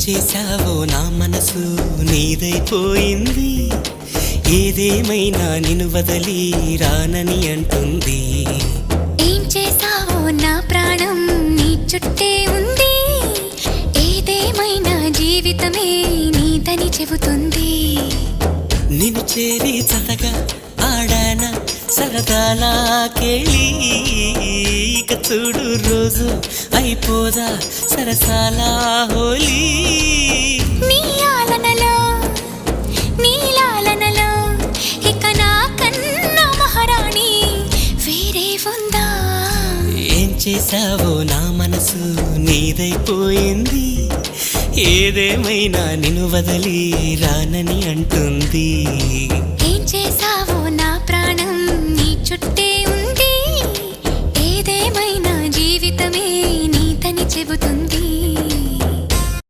చేశావో నా మనసు నీదైపోయింది, ఏదేమైనా నిన్ను వదిలి రానని అంటుంది. ఏం చేశావో నా ప్రాణం నీ చుట్టే ఉంది, ఏదేమైనా జీవితమే నీదని చెబుతుంది. నిన్ను చేరి చతగా ఆడాన సరదాలా కేళి, ఇక చూడు రోజు అయిపోదా సరసాల హోలీ. నీ ఆలనలో నీ లాలనలో ఇక నా కన్నా మహారాణి వేరే ఉందా? ఏం చేశావో నా మనసు నీదైపోయింది, ఏదేమైనా నిన్ను వదిలి రానని అంటుంది. ఏం చేశావో నా ప్రాణం నీ చుట్టే ఉంది, ఏదేమైనా జీవితమే నీదని చెబుతుంది.